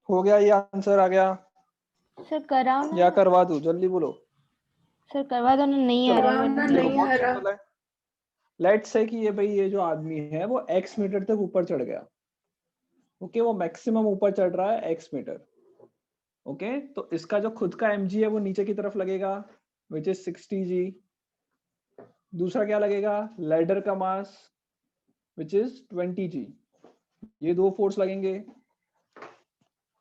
हो गया ये आंसर आ गया सर कराओ ना या करवा दूं? जल्दी बोलो। सर, करवा दो ना, नहीं आ रहा है। देखो बहुत सिंपल है। लेट्स से कि ये भाई ये जो आदमी है वो x मीटर तक ऊपर चढ़ गया। ओके, वो मैक्सिमम ऊपर चढ़ रहा है x मीटर। ओके, तो इसका जो खुद का mg है वो नीचे की तरफ लगेगा, विच इज 60g। दूसरा क्या लगेगा? लैडर का मास, विच इज 20g। ये दो फोर्स लगेंगे।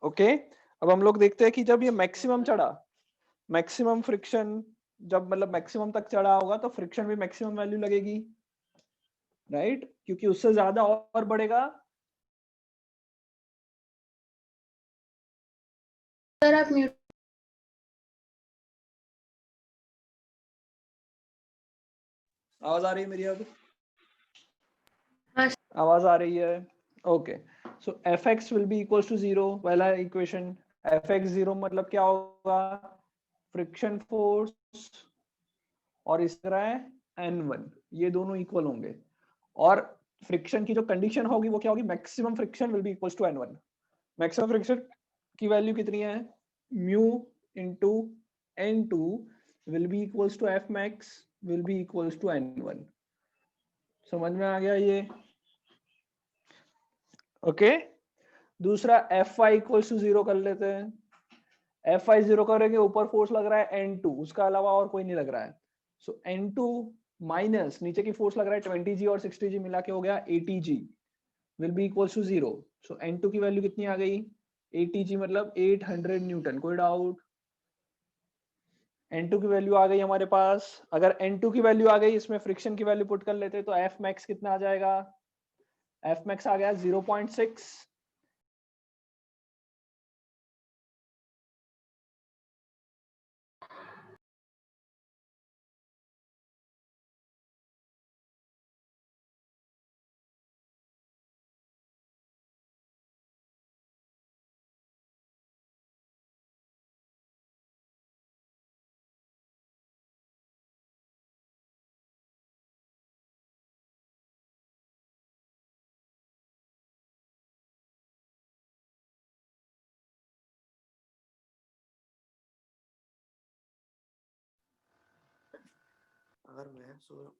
ओके, अब हम लोग देखते हैं कि जब ये मैक्सिमम चढ़ा, मैक्सिमम फ्रिक्शन जब मतलब मैक्सिमम तक चढ़ा होगा तो फ्रिक्शन भी मैक्सिमम वैल्यू लगेगी, राइट? क्योंकि उससे ज्यादा और बढ़ेगा। सर आप म्यूट। आवाज आ रही है मेरी अब? हाँ आवाज आ रही है? Okay, so F X will be equal to 0। पहला इक्वेशन, एफ एक्स 0 मतलब क्या होगा? फ्रिक्शन फोर्स और इस तरह है N1, ये दोनों इक्वल होंगे। और फ्रिक्शन की जो कंडीशन होगी वो क्या होगी? Maximum friction will be equal to N1। Maximum friction की वैल्यू कितनी है? Mu into N2 will be equals to F max will be equals to N1। समझ में आ गया ये? ओके, दूसरा Fy इक्वल्स टू 0 कर लेते हैं। Fy 0 करेंगे, ऊपर फोर्स लग रहा है N2, उसका अलावा और कोई नहीं लग रहा है। सो N2 माइनस नीचे की फोर्स लग रहा है 20g और 60g मिला के हो गया 80g will be equals to 0। So N2 की वैल्यू कितनी आ गई? 80g मतलब 800 न्यूटन। कोई डाउट? N2 की वैल्यू आ गई हमारे पास। अगर N2 की वैल्यू आ गई, इसमें फ्रिक्शन की वैल्यू पुट कर लेते तो F max कितना आ जाएगा? F max आ गया 0.6। अगर मैं सो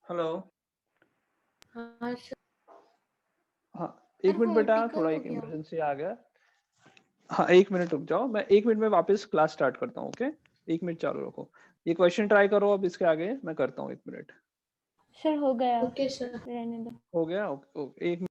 हेलो। हाँ सर। हाँ, एक मिनट बेटा, थोड़ा एक इमरजेंसी आ गया। हाँ, एक मिनट रुक जाओ, मैं 1 मिनट में वापस क्लास स्टार्ट करता हूँ। ओके, 1 मिनट चालू रखो। ये क्वेश्चन ट्राई करो, अब इसके आगे मैं करता हूँ। 1 मिनट। सर हो गया, ओके सर। रहने दो। हो गया? ओके, एक मिनट।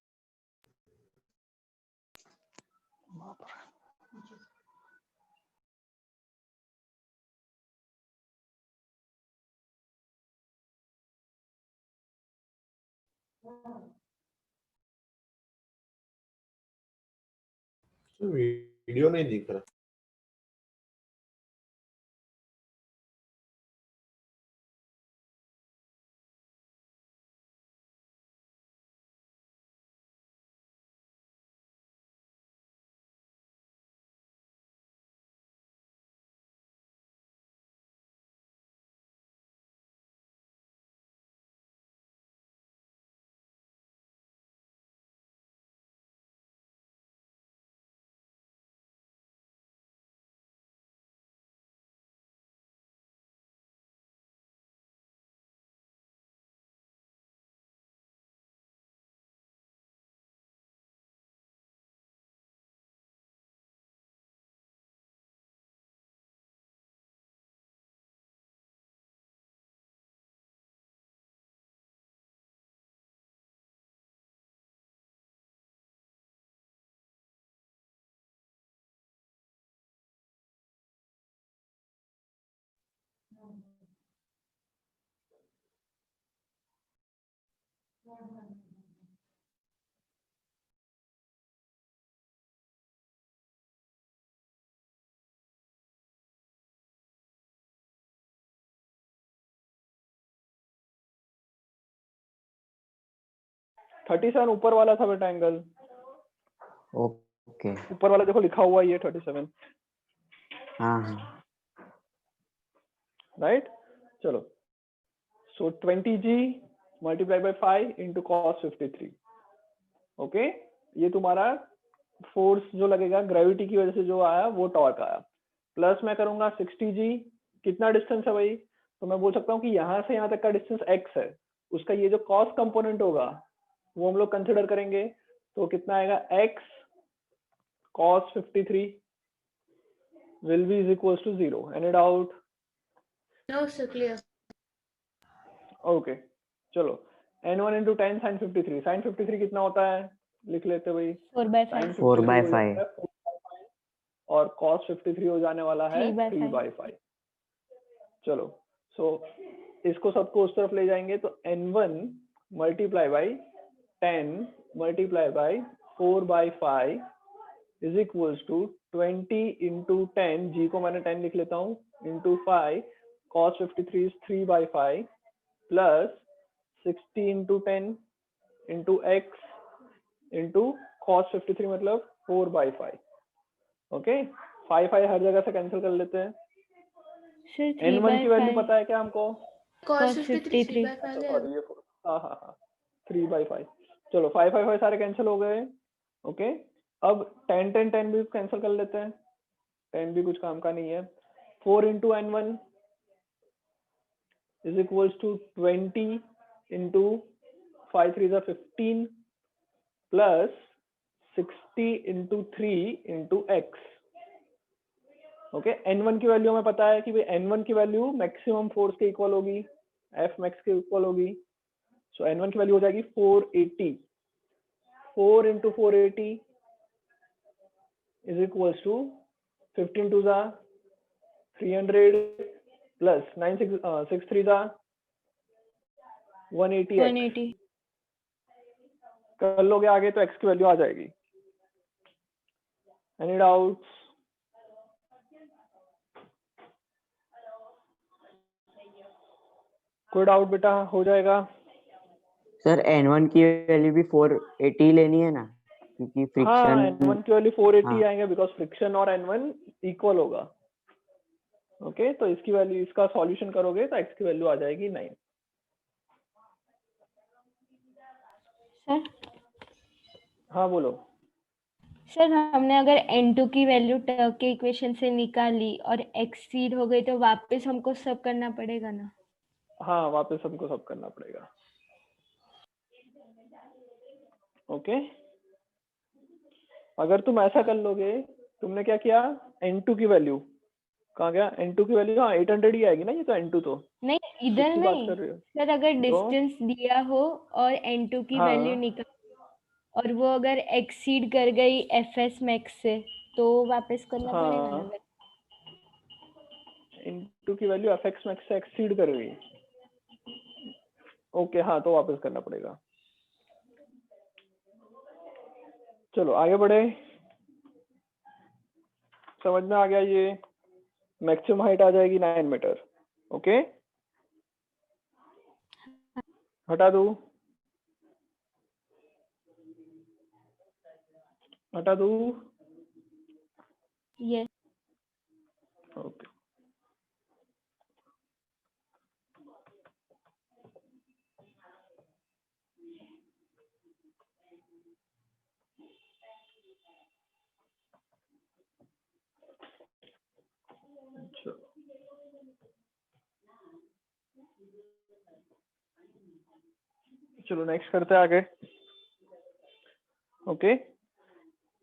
वीडियो नहीं दिख रहा।37 ऊपर वाला था बेटा एंगल। ओके ओके ऊपर वाला देखो लिखा हुआ ये 37, हाँ हाँ राइट। चलो, सो 20g multiply by 5 into cos 53। Okay, ये तुम्हारा फोर्स जो लगेगा ग्रेविटी की वजह से जो आया वो टॉर्क आया, प्लस मैं करूंगा 60g। कितना डिस्टेंस है भाई, तो मैं बोल सकता हूँ कि यहाँ से यहाँ तक का डिस्टेंस x है, उसका ये जो कॉस कंपोनेंट होगा वो हम लोग कंसिडर करेंगे, तो कितना आएगा x cos 53 will be is equals to 0। Any doubt? No, sir, clear. Okay, चलो, n1 into 10 sin 53। sin 53 कितना होता है, लिख लेते भाई। 4/5 sin 4 by 53 हो 5 जाता है 4/5 और cos 53 हो जाने वाला है 3/5। चलो, सो इसको सबको उस तरफ ले जाएंगे तो n1 multiply by 10 multiply by 4/5 is equals to 20 into 10, जी को मैंने 10 लिख लेता हूँ, into 5 cos 53 is 3/5 plus 60 into 10 into x into cos 53 मतलब 4/5। ओके, 5 हर जगह से कैंसिल कर लेते हैं। सर n1 की वैल्यू पता है क्या हमको? Cos Cos 53 53 3/5 है। सॉरी, ये हाँ 3/5। चलो 5 सारे कैंसिल हो गए। ओके, अब 10 भी कैंसिल कर लेते हैं, 10 भी कुछ काम का नहीं है। 4 into n1 is equals to 20 into 5 3 15 plus 60 into 3 into x। Okay, n1 की वैल्यू हमें पता है कि भाई n1 की वैल्यू मैक्सिमम फोर्स के इक्वल होगी, F max के इक्वल होगी। सो n1 की वैल्यू हो जाएगी 480। 4 इंटू 480 इज इक्वल्स टू 15 2 जा 300 प्लस 9 6 3 जा 180 x। 180 कर लोगे आगे तो x की वैल्यू आ जाएगी। Any doubts? कोई डाउट बेटा, हो जाएगा? सर n1 की वैल्यू भी 480 लेनी है ना, क्योंकि हाँ, फ्रिक्शन n1 की वैल्यू 480 हाँ। आएंगे बिकॉज फ्रिक्शन और n1 इक्वल होगा। ओके, तो इसकी वैल्यू, इसका सॉल्यूशन करोगे तो x की वैल्यू आ जाएगी 9। सर हाँ बोलो। सर हमने अगर n2 की वैल्यू के इक्वेशन से निकाली और एक्सीड हो गई तो वापस हमको सब करना पड़ेगा ना? हाँ, वापस हमको सब करना पड़ेगा। ओके, अगर तुम ऐसा कर लोगे, तुमने क्या किया, n2 की वैल्यू कहाँ गया, n2 की वैल्यू, हाँ 800 ही आएगी ना, ये तो n2 तो नहीं, इधर किसकी बात नहीं कर रहे हो? सर, अगर डिस्टेंस दिया हो और n2 की हाँ। वैल्यू निकाल और वो अगर एक्सीड कर गई fs मैक्स से तो वापस करना पड़ेगा ना? n2 की वैल्यू fx मैक्स से एक्सीड कर गई, ओके हाँ, तो वापस करना पड़ेगा। चलो आगे बढ़े, समझ में आ गया? ये मैक्सिमम हाइट आ जाएगी 9 मीटर। ओके, हटा दू, हटा दू। यस ओके, चलो नेक्स्ट करते हैं आगे। ओके,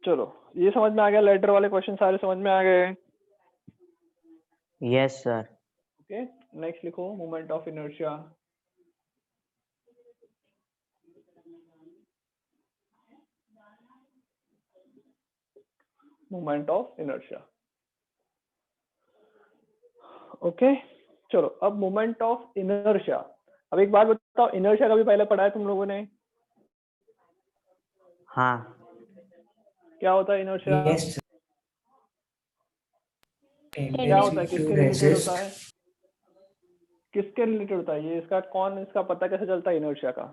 चलो ये समझ में आ गया, लेटर वाले क्वेश्चन सारे समझ में आ गए। Yes sir. ओके, नेक्स्ट लिखो moment of inertia. Moment of inertia. Okay, चलो अब मोमेंट ऑफ इनर्शिया। अब एक बात बताओ, इनर्शिया का भी पहले पढ़ा है तुम लोगों ने? हाँ क्या होता है इनर्शिया? Yes. क्या होता है, Tendency किसके to रिलेटेड resist. होता है? किसके रिलेटेड होता है ये? इसका कौन, इसका पता कैसे चलता है इनर्शिया का?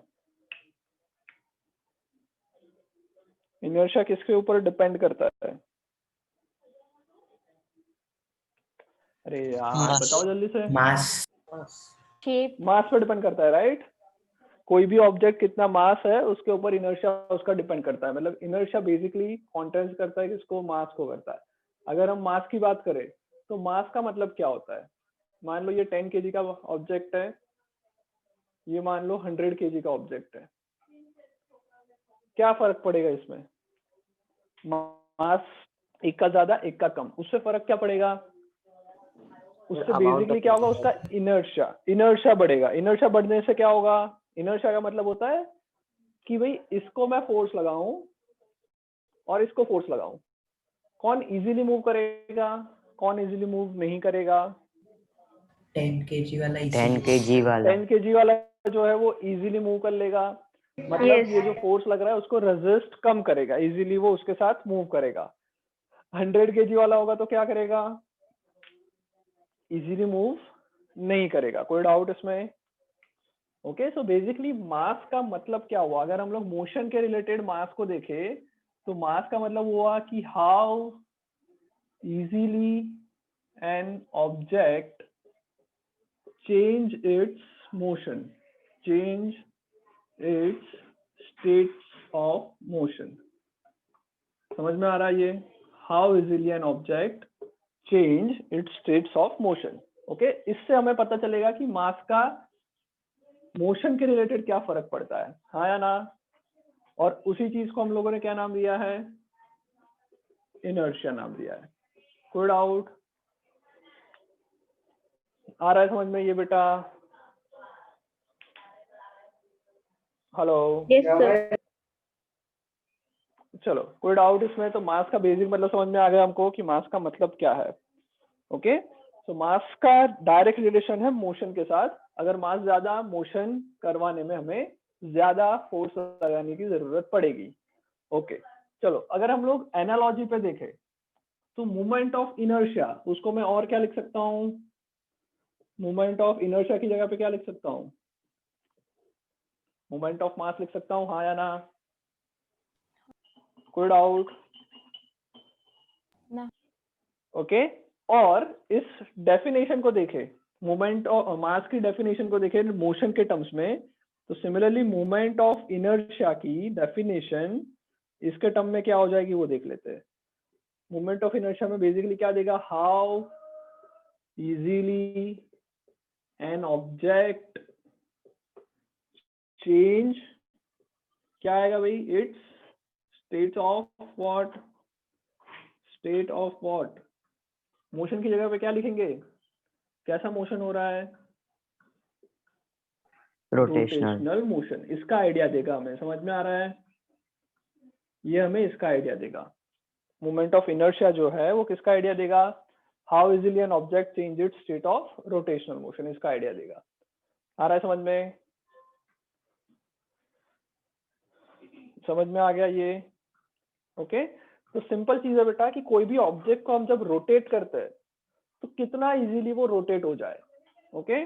इनर्शिया किसके ऊपर डिपेंड करता है? अरे यार बताओ जल्दी से। मास। शेप। मास पे डिपेंड करता है, राइट? कोई भी ऑब्जेक्ट कितना मास है उसके ऊपर इनर्शिया उसका डिपेंड करता है। मतलब इनर्शिया बेसिकली कॉन्टेस्ट करता है किसको? मास को करता है। अगर हम मास की बात करें तो मास का मतलब क्या होता है? मान लो ये 10 kg का ऑब्जेक्ट है, ये मान लो 100 kg का ऑब्जेक्ट है, क्या फर्क पड़ेगा इसमें? मास एक का ज्यादा एक का कम, उससे फर्क क्या पड़ेगा? उससे बेसिकली क्या होगा? उसका इनर्शिया बढ़ेगा। इनर्शिया बढ़ने से क्या होगा? इनर्शिया का मतलब होता है कि भाई इसको मैं फोर्स लगाऊं और इसको फोर्स लगाऊं, कौन इजीली मूव करेगा, कौन इजीली मूव नहीं करेगा? 10 kg वाला 10 kg वाला 10 kg वाला जो है वो इजीली मूव कर लेगा। मतलब ये जो फोर्स लग रहा है उसको रेजिस्ट कम करेगा, इजीली वो उसके साथ मूव करेगा। 100 kg वाला होगा तो क्या करेगा? इजीली मूव नहीं करेगा। कोई डाउट इसमें? ओके, सो बेसिकली मास का मतलब क्या हुआ? अगर हम लोग मोशन के रिलेटेड मास को देखें तो मास का मतलब हुआ कि how easily an object change its motion, change its states of motion। समझ में आ रहा है ये? How easily an object change its states of motion। Okay, इससे हमें पता चलेगा कि मास का मोशन के रिलेटेड क्या फर्क पड़ता है, हाँ या ना? और उसी चीज को हम लोगों ने क्या नाम दिया है? इनर्शिया नाम दिया है। कोई डाउट आ रहा है समझ में ये बेटा? Hello, Yes, sir. चलो कोई डाउट इसमें? तो मास का बेसिक मतलब समझ में आ गया हमको कि मास का मतलब क्या है। ओके, तो मास का डायरेक्ट रिलेशन है मोशन के साथ। अगर मास ज्यादा, मोशन करवाने में हमें ज्यादा फोर्स लगाने की जरूरत पड़ेगी। ओके, चलो अगर हम लोग एनालॉजी पे देखें तो मोमेंट ऑफ इनर्शिया, उसको मैं और क्या लिख सकता हूँ? मोमेंट ऑफ इनर्शिया की जगह पे क्या लिख सकता हूँ? मोमेंट ऑफ मास लिख सकता हूँ, हाँ या ना? कोई डाउट? ना। ओके, और इस डेफिनेशन को देखें, मोमेंट ऑफ मास की डेफिनेशन को देखें मोशन के टर्म्स में, तो सिमिलरली मोमेंट ऑफ इनर्शिया की डेफिनेशन इसके टर्म में क्या हो जाएगी वो देख लेते हैं। मोमेंट ऑफ इनर्शिया में बेसिकली क्या देगा? How easily an object change, क्या आएगा भाई? It's state of what? State of what? Motion की जगह पे क्या लिखेंगे? कैसा मोशन हो रहा है? Rotational motion. इसका आइडिया देगा हमें, समझ में आ रहा है? ये हमें इसका आइडिया देगा। मोमेंट ऑफ इनर्शिया जो है वो किसका आइडिया देगा? How easily an object change it's state of rotational motion, इसका आइडिया देगा। आ रहा है समझ में? समझ में आ गया ये? ओके, तो सिंपल चीज है बेटा कि कोई भी ऑब्जेक्ट को हम जब रोटेट करते हैं तो कितना इजीली वो रोटेट हो जाए। ओके,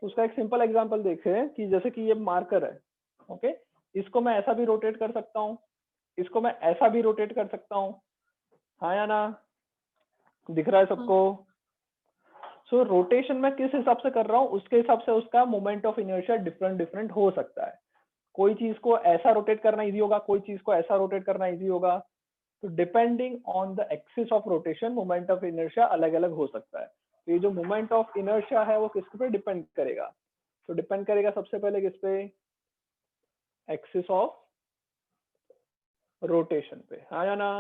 उसका एक सिंपल एग्जांपल देखें कि जैसे कि ये मार्कर है। ओके, इसको मैं ऐसा भी रोटेट कर सकता हूँ, इसको मैं ऐसा भी रोटेट कर सकता हूँ, हाँ या ना? दिख रहा है सबको? सो रोटेशन में किस हिसाब से कर रहा हूँ उसके हिसाब से उसका moment of inertia different different हो सकता है। कोई चीज को ऐसा रोटेट करना इजी होगा, कोई चीज को ऐसा रोटेट करना इजी होगा। तो depending on the axis of rotation moment of inertia अलग अलग हो सकता है। तो ये जो मोमेंट ऑफ इनर्शिया है वो किस पे डिपेंड करेगा? तो डिपेंड करेगा सबसे पहले किस पे? एक्सिस ऑफ रोटेशन पे, हाँ या ना?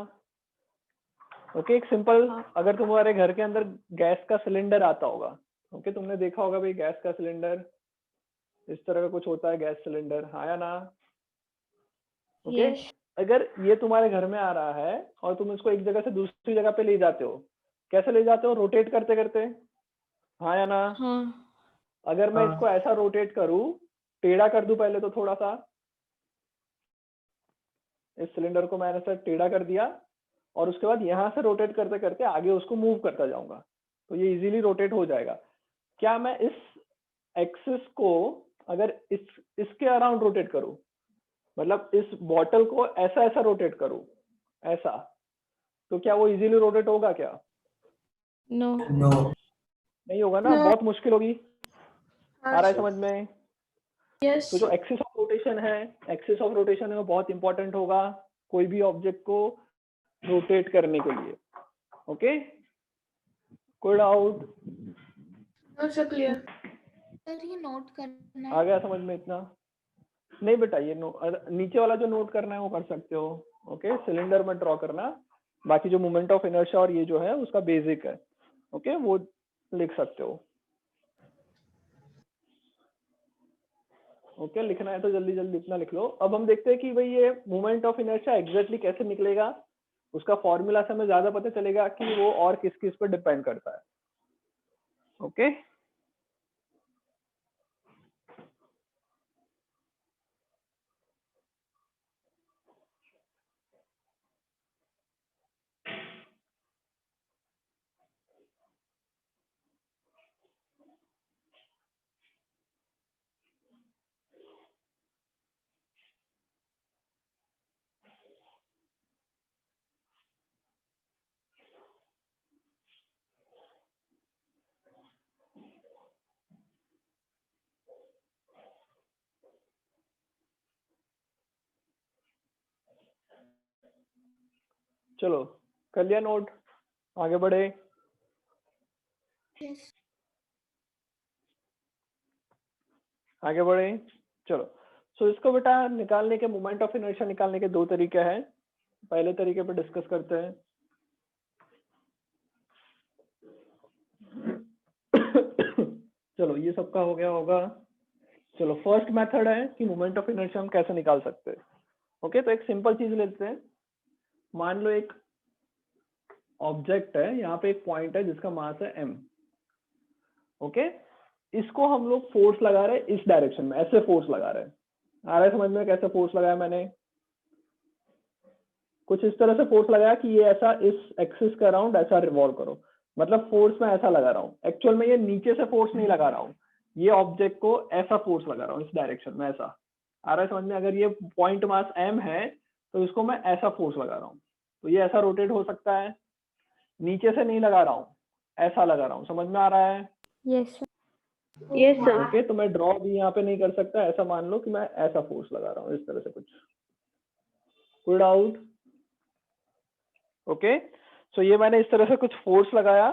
ओके, एक सिंपल, अगर तुम्हारे घर के अंदर गैस का सिलेंडर आता होगा, ओके, तुमने देखा होगा भाई गैस का सिलेंडर इस तरह का कुछ होता है, गैस सिलेंडर, हाँ या ना? ओके, अगर ये तुम्हारे घर में आ रहा है और तुम इसको एक जगह से दूसरी जगह पे ले जाते हो, कैसे ले जाते हो? रोटेट करते करते, हाँ या ना? हाँ। अगर मैं इसको ऐसा रोटेट करूं, टेढ़ा कर दूं पहले तो थोड़ा सा, इस सिलेंडर को मैंने ऐसा टेढ़ा कर दिया और उसके बाद यहाँ से रोटेट करते करते आगे उसको मूव करता जाऊंगा, तो ये इजीली रोटेट हो जाएगा। क्या मैं इस एक्सिस को अगर इसके अराउंड रोटेट करूं, मतलब इस बॉटल को ऐसा ऐसा रोटेट करूं, ऐसा, तो क्या वो इजीली रोटेट होगा क्या? नो। नो। नहीं होगा ना, No. बहुत मुश्किल होगी। आ हाँ रहा है सर। समझ में? यस तो जो एक्सिस ऑफ रोटेशन है, एक्सिस ऑफ रोटेशन है वो बहुत इंपॉर्टेंट होगा कोई भी ऑब्जेक्ट को रोटेट करने के लिए। ओके, कोई doubt? No sir, clear. Sir ये नोट करना आ गया समझ में इतना? नहीं बेटा, ये नीचे वाला जो नोट करना है वो कर सकते हो। ओके, सिलेंडर में ड्रॉ करना, बाकी जो मोमेंट ऑफ इनर्शिया और ये जो है उसका बेसिक है। ओके, वो लिख सकते हो। ओके, लिखना है तो जल्दी जल्दी इतना लिख लो। अब हम देखते हैं कि भाई ये मोमेंट ऑफ इनर्शिया एग्जैक्टली कैसे निकलेगा। उसका फॉर्मूला से हमें ज्यादा पता चलेगा कि वो और किस किस पर डिपेंड करता है। ओके, चलो कर लिया नोट, आगे बढ़े। यस आगे बढ़े, चलो। सो इसको बेटा निकालने के, मोमेंट ऑफ इनर्शिया निकालने के दो तरीके हैं। पहले तरीके पे डिस्कस करते हैं। चलो ये सबका हो गया होगा। चलो फर्स्ट मेथड है कि मोमेंट ऑफ इनर्शिया हम कैसे निकाल सकते हैं। ओके, तो एक सिंपल चीज लेते हैं। मान लो एक ऑब्जेक्ट है, यहाँ पे एक पॉइंट है जिसका मास है m। ओके, इसको हम लोग फोर्स लगा रहे हैं इस डायरेक्शन में, ऐसे फोर्स लगा रहे हैं। आ रहा है समझ में कैसे फोर्स लगाया मैंने? कुछ इस तरह से फोर्स लगाया कि ये ऐसा इस एक्सिस के अराउंड ऐसा रिवॉल्व करो, मतलब फोर्स में ऐसा लगा रहा हूँ। एक्चुअल में ये नीचे से फोर्स नहीं लगा रहा हूँ, ये ऑब्जेक्ट को ऐसा फोर्स लगा रहा हूँ इस डायरेक्शन में, ऐसा। आ रहा है समझ में? अगर ये पॉइंट मास m है तो इसको मैं ऐसा फोर्स लगा रहा हूँ, तो ये ऐसा रोटेट हो सकता है। नीचे से नहीं लगा रहा हूँ, ऐसा लगा रहा हूँ। समझ में आ रहा है? Yes yes sir. ओके, तो मैं ड्रॉ भी यहाँ पे नहीं कर सकता। ऐसा मान लो कि मैं ऐसा फोर्स लगा रहा हूँ, इस तरह से कुछ। कोई डाउट? ओके, सो ये मैंने इस तरह से कुछ फोर्स लगाया,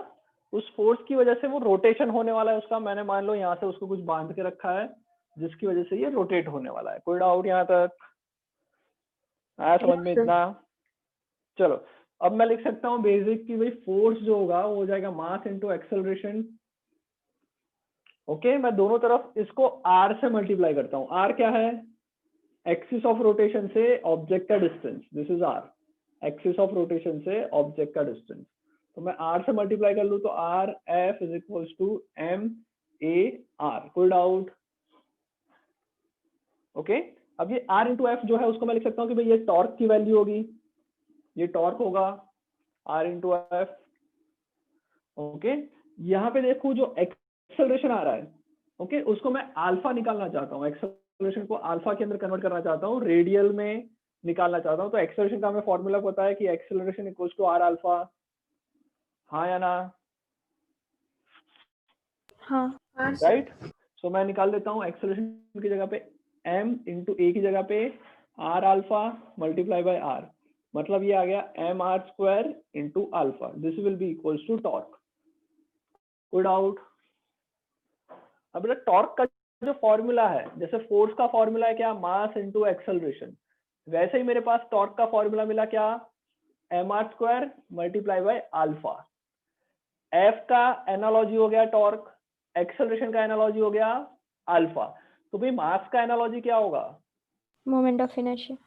उस फोर्स की वजह से वो रोटेशन होने वाला है उसका। मैंने मान लो यहाँ से उसको कुछ बांध के रखा है जिसकी वजह से ये रोटेट होने वाला है। कोई डाउट यहाँ तक? आया समझ में इतना? चलो अब मैं लिख सकता हूँ बेसिक की भाई फोर्स जो होगा वो हो जाएगा मास इनटू एक्सेलरेशन। ओके, मैं दोनों तरफ इसको r से मल्टीप्लाई करता हूँ। r क्या है? एक्सिस ऑफ रोटेशन से ऑब्जेक्ट का distance, this is r। Axis of rotation से ऑब्जेक्ट का डिस्टेंस, तो मैं r से मल्टीप्लाई कर लूँ तो r f is equals to m a r। कोई डाउट? ओके, अब ये r इंटू एफ जो है उसको मैं लिख सकता हूँ कि भाई ये टॉर्क की वैल्यू होगी, ये टॉर्क होगा r इंटू एफ। ओके, यहाँ पे देखो जो एक्सेलरेशन आ रहा है, ओके, उसको मैं अल्फा निकालना चाहता हूँ। एक्सेलरेशन को अल्फा के अंदर कन्वर्ट करना चाहता हूँ, रेडियल में निकालना चाहता हूँ। तो एक्सेलरेशन का हमें फॉर्मूला पता है कि acceleration equals to R alpha. हाँ या ना? हाँ हाँ सर। राइट, सो मैं निकाल देता हूँ एक्सेलरेशन की जगह पे m इंटू ए की जगह पे R alpha multiply by R, मतलब ये आ गया M R square into alpha. This will be equals to torque. कोई डाउट? अब टॉर्क का जो फॉर्मूला है, जैसे फोर्स का फॉर्मूला है क्या? मास इंटू एक्सेलरेशन, वैसे ही मेरे पास टॉर्क का फॉर्मूला मिला क्या? M R square multiply by alpha. F का एनालॉजी हो गया टॉर्क, एक्सेलरेशन का एनालॉजी हो गया अल्फा। तो भाई मास का एनालॉजी क्या होगा? Moment of inertia.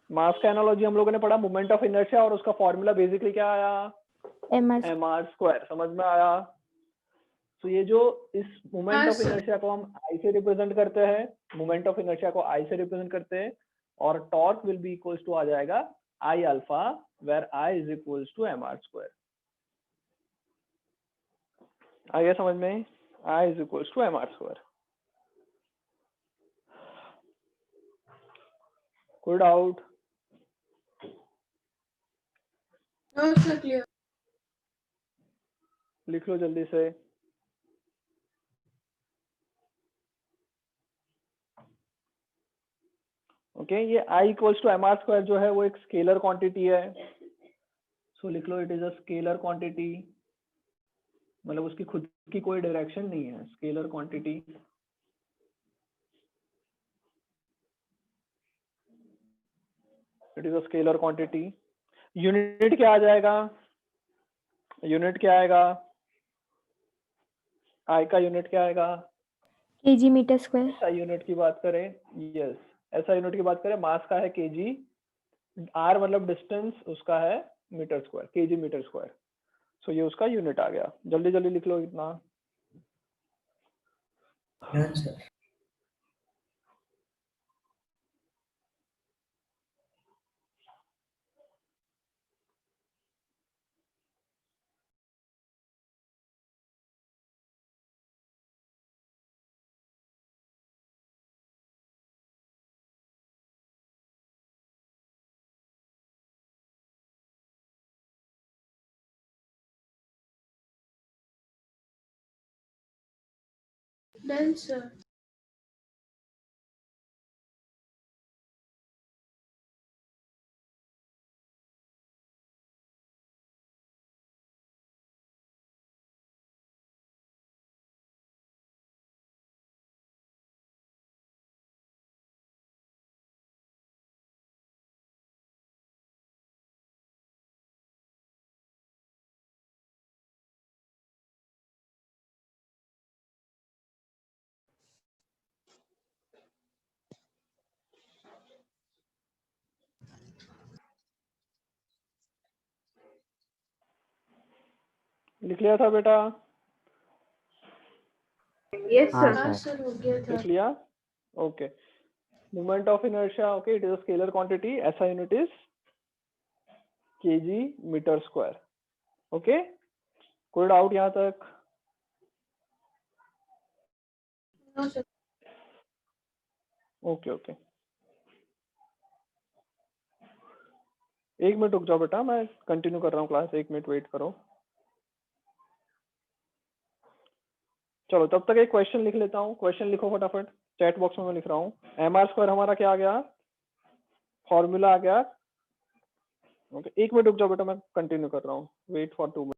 मास का एनालॉजी हम लोगों ने पढ़ा मोमेंट ऑफ इनर्शिया, और उसका फॉर्मूला बेसिकली क्या आया? mr M R square. समझ में आया? तो ये जो इस मोमेंट हाँ ऑफ सर। इनर्शिया को हम आई से रिप्रेजेंट करते हैं, मोमेंट ऑफ इनर्शिया को आई से रिप्रेजेंट करते हैं, और torque will be equals to आ जाएगा I alpha, where I is equals to M R square. आ गया समझ में? I is equals to M R square. कोई डाउट? No sir clear. लिख लो जल्दी से। ओके, ये I equals to mr square जो है वो एक स्केलर क्वांटिटी है। सो लिख लो, it is a scalar quantity, मतलब उसकी खुद की कोई डायरेक्शन नहीं है, scalar quantity. It is a scalar quantity. Unit क्या आ जाएगा? यूनिट क्या आएगा? I का यूनिट क्या आएगा? KG metre square. SI unit की बात करें, यस, SI यूनिट की बात करें, मास का है केजी, R मतलब डिस्टेंस, उसका है metre square, KG metre square. So ये उसका यूनिट आ गया। जल्दी जल्दी लिख लो इतना। Done sir. Done sir. लिख लिया था बेटा? यस हाँ, सर। हाँ सर। सर हो गया था। लिख लिया? Okay. Moment of inertia, okay, it is a scalar quantity, SI unit is KG metre square. Okay, कोई डाउट यहाँ तक? No sir. ओके ओके, एक मिनट रुक जाओ बेटा, मैं कंटिन्यू कर रहा हूँ क्लास, एक मिनट वेट करो। चलो तब तक एक क्वेश्चन लिख लेता हूँ। क्वेश्चन लिखो फटाफट, चैट बॉक्स में मैं लिख रहा हूँ। mr स्क्वायर हमारा क्या आ गया? फॉर्मूला आ गया। ओके, एक मिनट रुक जाओ बेटा, मैं कंटिन्यू कर रहा हूँ, वेट फॉर 2 मिनट।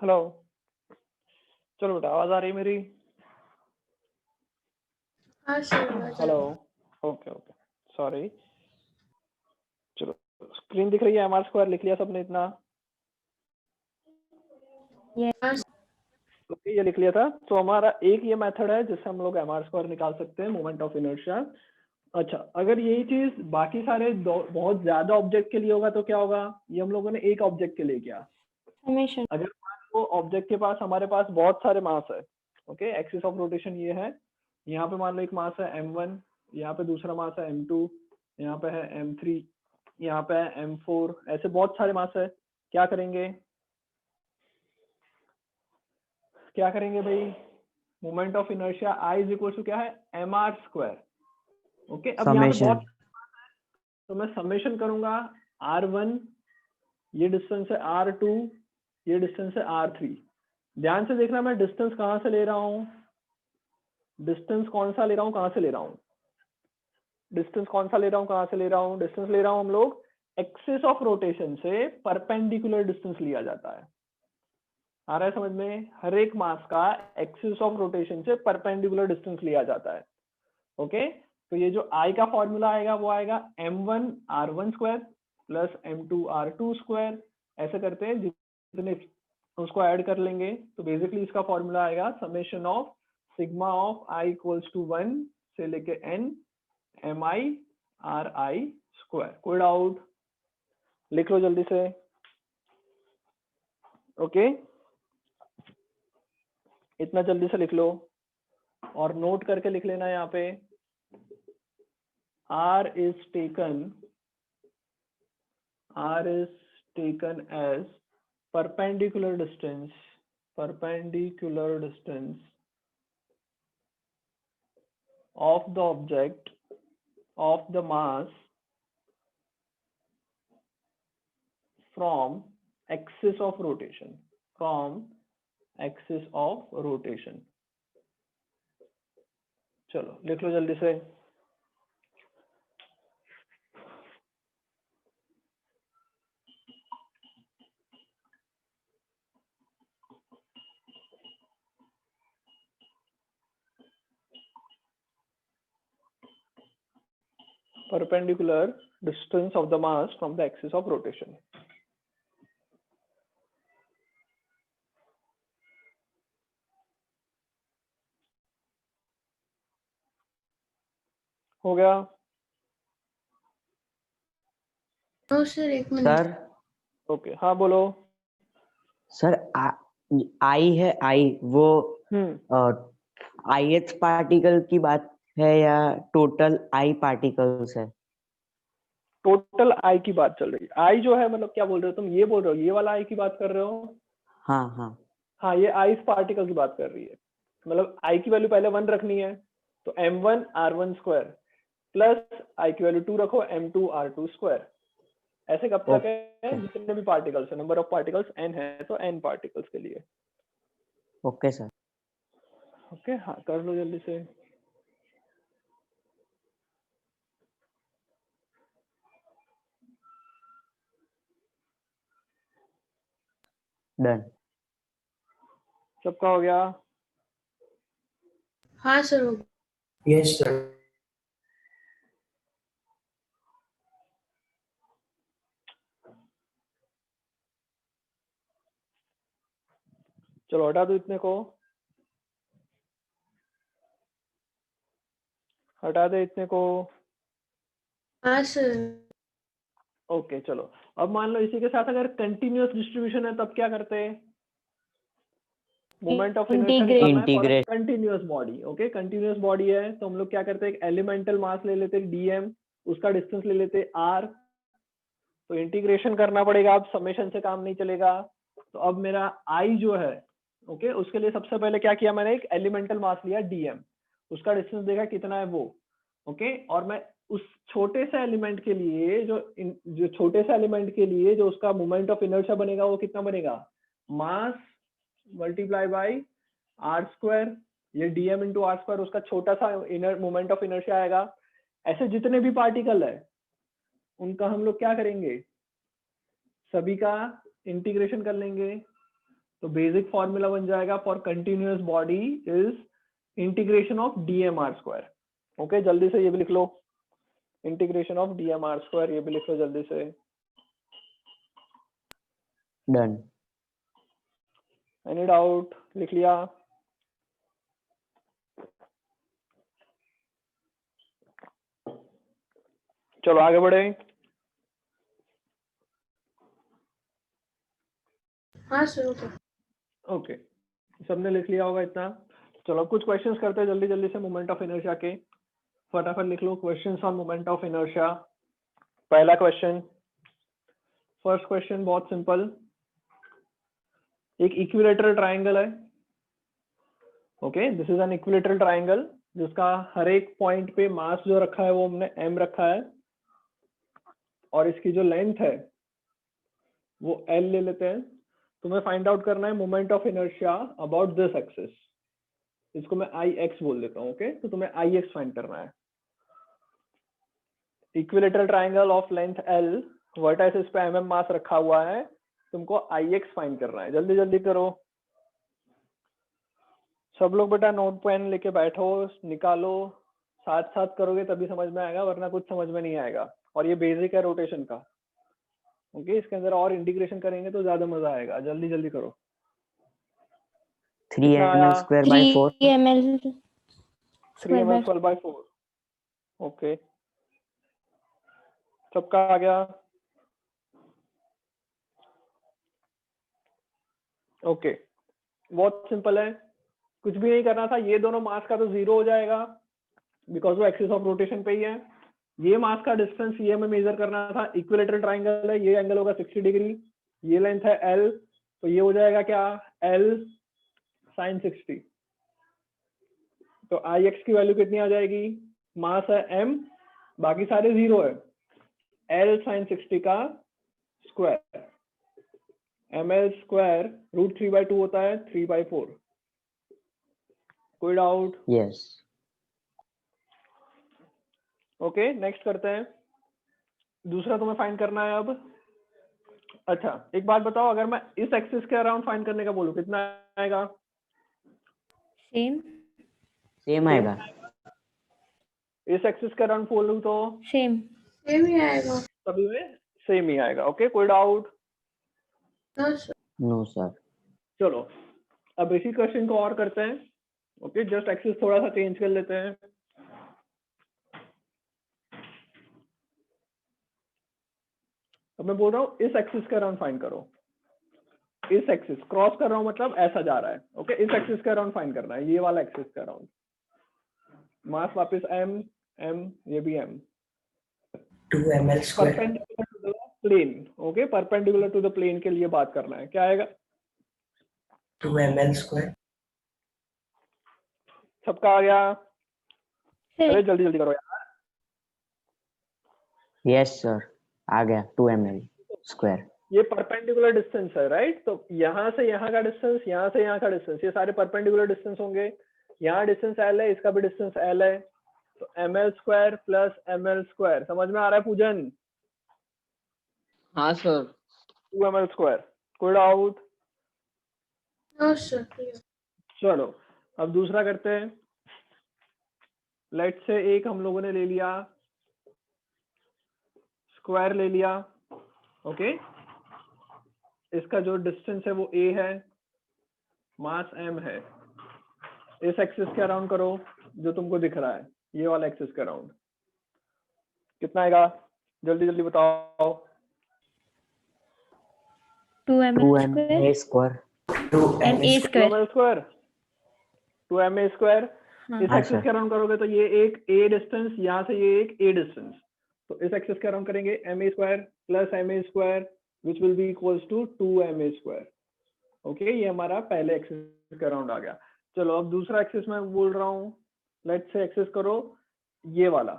हेलो, चलो बेटा, आवाज आ रही है मेरी? हाँ sir. Hello, okay okay, sorry. चलो, स्क्रीन दिख रही है? MR² लिख लिया सबने इतना? Yes. ओके, ये लिख लिया था। तो हमारा एक ये मेथड है जिससे हम लोग MR² निकाल सकते हैं, मोमेंट ऑफ इनर्शिया। अच्छा, अगर यही चीज बाकी सारे बहुत ज्यादा ऑब्जेक्ट के लिए होगा तो क्या होगा? ये हम लोगों ने एक ऑब्जेक्ट के लिए किया। Summation. अगर मान लो ऑब्जेक्ट के पास, हमारे पास बहुत सारे मास है, ओके, एक्सिस ऑफ रोटेशन ये है, यहाँ पे मान लो एक मास है m1, यहाँ पे दूसरा मास है m2, यहाँ पे है m3, यहाँ पे है m4, ऐसे बहुत सारे मास है। क्या करेंगे? क्या करेंगे भाई? Moment of inertia I is equal to क्या है? MR²। ओके, अब यहाँ पे Summation. बहुत, तो मैं समेशन करूंगा R1, ये डिस्टेंस है R2, ये डिस्टेंस है R3। ध्यान से देखना, मैं डिस्टेंस कहाँ से ले रहा हूँ, डिस्टेंस कौन सा ले रहा हूँ, कहाँ से ले रहा हूँ, डिस्टेंस कौन सा ले रहा हूँ, कहाँ से ले रहा हूँ, डिस्टेंस ले रहा हूँ हम लोग एक्सिस ऑफ रोटेशन से परपेंडिकुलर डिस्टेंस लिया जाता है। आ रहा है समझ में? हर एक मास का एक्सिस ऑफ रोटेशन से परपेंडिकुलर डिस्टेंस लिया जाता है। ओके, तो ये जो I का फॉर्मूला आएगा वो आएगा m1 r1² plus m2 r2²। ऐसे करते हैं, जितने उसको ऐड कर लेंगे तो बेसिकली इसका फॉर्मूला आएगा summation of sigma of I equals to 1 से लेके n mi ri²। कोई डाउट? लिख लो जल्दी से। ओके, इतना जल्दी से लिख लो और नोट करके लिख लेना यहाँ पे। R is taken as perpendicular distance of the object of the mass from axis of rotation, चलो लिख लो जल्दी से। Perpendicular distance of the mass from the axis of rotation। हो गया? नो सर, एक मिनट। सर ओके, हाँ बोलो। सर आई है, आई वो IH पार्टिकल की बात है या टोटल I पार्टिकल्स है? टोटल I की बात चल रही है। I जो है मतलब क्या बोल रहे हो तुम? ये बोल रहे हो ये वाला I की बात कर रहे हो? हाँ हाँ हाँ, ये I इस पार्टिकल की बात कर रही है। मतलब I की वैल्यू पहले 1 रखनी है, तो m1 r1² प्लस I की वैल्यू 2 रखो, m2 r2²। ऐसे कब तक है? जितने भी पार्टिकल्स है, नंबर ऑफ पार्टिकल्स n है तो n पार्टिकल्स के लिए। Okay sir. ओके, हाँ कर लो जल्दी से। डन। सबका हो गया? हाँ सर, हो गया। Yes sir. चलो हटा दो इतने को, हटा दे इतने को। हाँ सर। ओके चलो, अब मान लो इसी के साथ अगर कंटिन्यूअस डिस्ट्रीब्यूशन है तब क्या करते हैं? मोमेंट ऑफ इनर्शिया निकालना है for Integrate. Continuous body. Okay, continuous body है तो हम लोग क्या करते हैं? एक एलिमेंटल मास ले लेते हैं dm, उसका डिस्टेंस ले लेते हैं r, तो इंटीग्रेशन करना पड़ेगा। अब समेशन से काम नहीं चलेगा। तो अब मेरा I जो है, ओके, उसके लिए सबसे पहले क्या किया मैंने? एक एलिमेंटल मास लिया dm, उसका डिस्टेंस देखा कितना है वो, ओके, और मैं उस छोटे से एलिमेंट के लिए जो छोटे से एलिमेंट के लिए जो उसका मोमेंट ऑफ इनर्शिया बनेगा वो कितना बनेगा? मास मल्टीप्लाई बाय r², ये dm इंटू r², उसका छोटा सा मोमेंट ऑफ इनर्शिया आएगा। ऐसे जितने भी पार्टिकल है उनका हम लोग क्या करेंगे? सभी का इंटीग्रेशन कर लेंगे। तो बेसिक फॉर्मूला बन जाएगा for continuous body is integration of dmr²। Okay, जल्दी से ये भी लिख लो, इंटीग्रेशन ऑफ dmr², ये भी लिख लो जल्दी से। डन। Any doubt? लिख लिया? चलो आगे बढ़े। हाँ सर ओके। ओके, सबने लिख लिया होगा इतना। चलो कुछ क्वेश्चंस करते हैं जल्दी जल्दी से मोमेंट ऑफ इनर्शिया के। फटाफट लिख लो questions on moment of inertia. पहला क्वेश्चन, फर्स्ट क्वेश्चन बहुत सिंपल। एक इक्विलेटरल ट्राइंगल है। Okay, this is an equilateral triangle जिसका हर एक पॉइंट पे मास जो रखा है वो हमने m रखा है, और इसकी जो लेंथ है वो l ले लेते हैं। तुम्हें फाइंड आउट करना है moment of inertia about this axis, इसको मैं Ix बोल देता हूँ। ओके, तो तुम्हें Ix फाइंड करना है। Equilateral triangle of length l, vertices पे mm मास रखा हुआ है, तुमको Ix फाइंड करना है। जल्दी जल्दी करो सब लोग बेटा, नोट पेन लेके बैठो, निकालो, साथ साथ करोगे तभी समझ में आएगा, वरना कुछ समझ में नहीं आएगा। और ये बेसिक है रोटेशन का। ओके, इसके अंदर और इंटीग्रेशन करेंगे तो ज्यादा मजा आएगा। जल्दी जल्दी करो। 3ml²/4। 3ml²/4। ओके, सबका आ गया? ओके, बहुत सिंपल है, कुछ भी नहीं करना था। ये दोनों मास का तो 0 हो जाएगा बिकॉज वो एक्सिस ऑफ रोटेशन पे ही है। ये मास का डिस्टेंस ये हमें मेजर करना था। इक्विलेटरल ट्राइंगल है, ये एंगल होगा 60 डिग्री, ये लेंथ है l, तो ये हो जाएगा क्या, l sin 60। तो Ix की वैल्यू कितनी आ जाएगी, मास है m, बाकी सारे 0 है, l sin 60 का स्क्वायर, ml² √3/2 होता है 3/4। कोई डाउट? यस। ओके, नेक्स्ट करते हैं। दूसरा तुम्हें फाइंड करना है अब। अच्छा एक बात बताओ, अगर मैं इस एक्सिस के अराउंड फाइंड करने का बोलूं कितना आएगा? सेम आएगा। इस एक्सिस के अराउंड बोलूं तो सेम सेम ही आएगा। सभी में सेम ही आएगा। ओके, कोई doubt? No sir. No sir. चलो अब इसी क्वेश्चन को और करते हैं। ओके, जस्ट एक्सिस थोड़ा सा चेंज कर लेते हैं। अब मैं बोल रहा हूँ इस एक्सिस के अराउंड फाइंड करो। इस एक्सिस क्रॉस कर रहा हूँ मतलब ऐसा जा रहा है। ओके, इस एक्सिस के अराउंड फाइंड करना है, ये वाला एक्सिस के अराउंड। मास वापस m, ये भी m। 2ml²। Perpendicular to the plane. Okay, perpendicular to the plane के लिए बात करना है। क्या आएगा? 2ml²। सबका आ गया? अरे जल्दी जल्दी करो यार। यस सर, आ गया 2ml²। ये परपेंडिकुलर डिस्टेंस है, राइट? तो यहाँ से यहाँ का डिस्टेंस, यहाँ से यहाँ का डिस्टेंस, ये सारे परपेंडिकुलर डिस्टेंस होंगे। यहाँ डिस्टेंस l है, इसका भी डिस्टेंस l है, तो ml² + ml²। समझ में आ रहा है पूजन? हाँ सर। 2ml²। कोई डाउट? No sir. चलो अब दूसरा करते हैं। लेट से एक हम लोगों ने ले लिया, स्क्वायर ले लिया। ओके, इसका जो डिस्टेंस है वो a है, मास m है। इस एक्सिस के अराउंड करो जो तुमको दिख रहा है, ये वाला एक्सिस के अराउंड कितना आएगा? जल्दी जल्दी बताओ। 2ml²। 2ml²। 2ma²। इस हाँ, एक्सिस सर। के अराउंड करोगे तो ये एक a डिस्टेंस, यहाँ से ये एक a डिस्टेंस, तो इस एक्सिस के अराउंड करेंगे ma² + ma² which will be equals to 2ma²। Okay, ये हमारा पहले एक्सिस के अराउंड आ गया। चलो अब दूसरा एक्सिस मैं बोल रहा हूँ। लेट से एक्सिस करो ये वाला,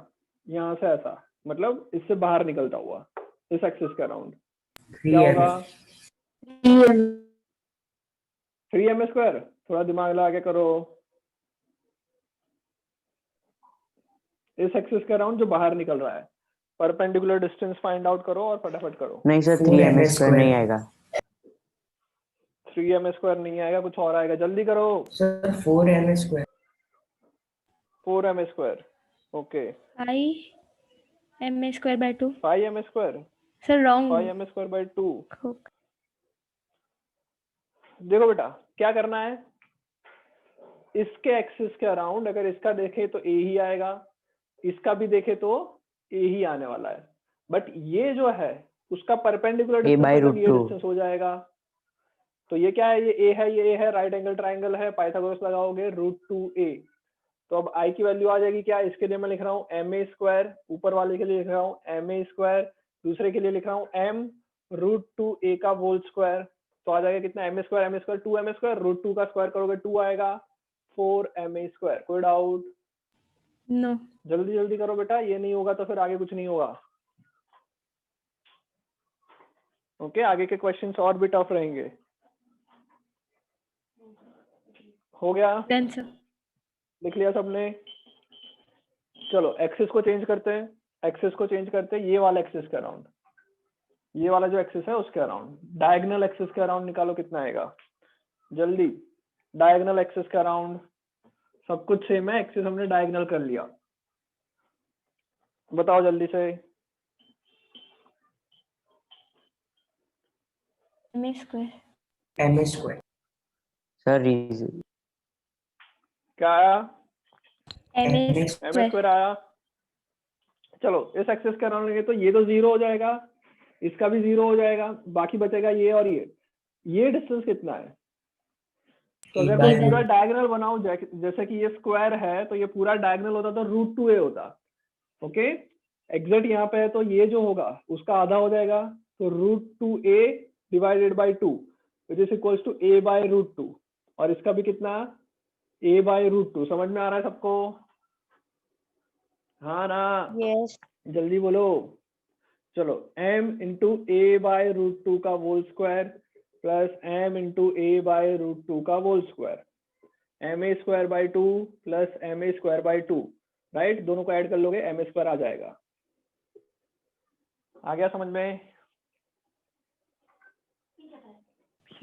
यहाँ से ऐसा, मतलब इससे बाहर निकलता हुआ इस एक्सिस के अराउंड क्या होगा? 3ma²। थोड़ा दिमाग लगा के करो। इस एक्सिस के अराउंड जो बाहर निकल रहा है, परपेंडिकुलर डिस्टेंस फाइंड आउट करो और फटाफट करो। नहीं सर, 4ml² 3ml² नहीं आएगा। 3m² नहीं आएगा, कुछ और आएगा, जल्दी करो। Sir 4m²। 4m²। Okay 5m²/2 5m²। Sir wrong 5m²/2। देखो बेटा क्या करना है, इसके एक्सिस के अराउंड अगर इसका देखे तो ए ही आएगा, इसका भी देखे तो ए ही आने वाला है, बट ये जो है उसका परपेंडिकुलर डिस्टेंस मतलब ये √2 डिस्टेंस हो जाएगा। तो ये क्या है, ये ए है, ये ए है, राइट एंगल ट्राइंगल है, पाइथागोरस लगाओगे √2a। तो अब आई की वैल्यू आ जाएगी क्या, इसके लिए मैं लिख रहा हूँ ma², ऊपर वाले के लिए लिख रहा हूँ ma², दूसरे के लिए लिख रहा हूँ m√2a का होल स्क्वायर। तो आ जाएगा कितना, ma², 2ma², √2 का स्क्वायर करोगे 2 आएगा, 4ma²। कोई डाउट? नो जल्दी जल्दी करो बेटा, ये नहीं होगा तो फिर आगे कुछ नहीं होगा। ओके आगे के क्वेश्चंस और भी टफ रहेंगे। हो गया, डन सर। लिख लिया सबने? चलो एक्सिस को चेंज करते हैं, एक्सिस को चेंज करते हैं, ये वाला एक्सिस के अराउंड, ये वाला जो एक्सिस है उसके अराउंड, डायगोनल एक्सिस के अराउंड निकालो कितना आएगा, जल्दी। डायगोनल एक्सिस के अराउंड सब कुछ सेम है, एक्सिस हमने डायगोनल कर लिया, बताओ जल्दी से। ma²। ma²। सर रीजन क्या आया, ma² ma² आया। चलो इस एक्सिस के अराउंड लेंगे तो ये तो 0 हो जाएगा, इसका भी 0 हो जाएगा, बाकी बचेगा ये और ये डिस्टेंस कितना है। तो अगर मैं पूरा डायगोनल बनाऊं, जैसे कि ये स्क्वायर है तो ये पूरा डायगोनल होता तो √2a होता। ओके एग्जैक्ट यहाँ पे है तो ये जो होगा उसका आधा हो जाएगा, तो √2a divided by 2 which is equals to a/√2, और इसका भी कितना, a/√2। समझ में आ रहा है सबको? हाँ ना? यस जल्दी बोलो। चलो m इंटू a/√2 का whole square plus m into a/√2 का whole square, ma²/2 plus ma²/2, right, दोनों को ऐड कर लोगे ma² आ जाएगा। आ गया समझ में?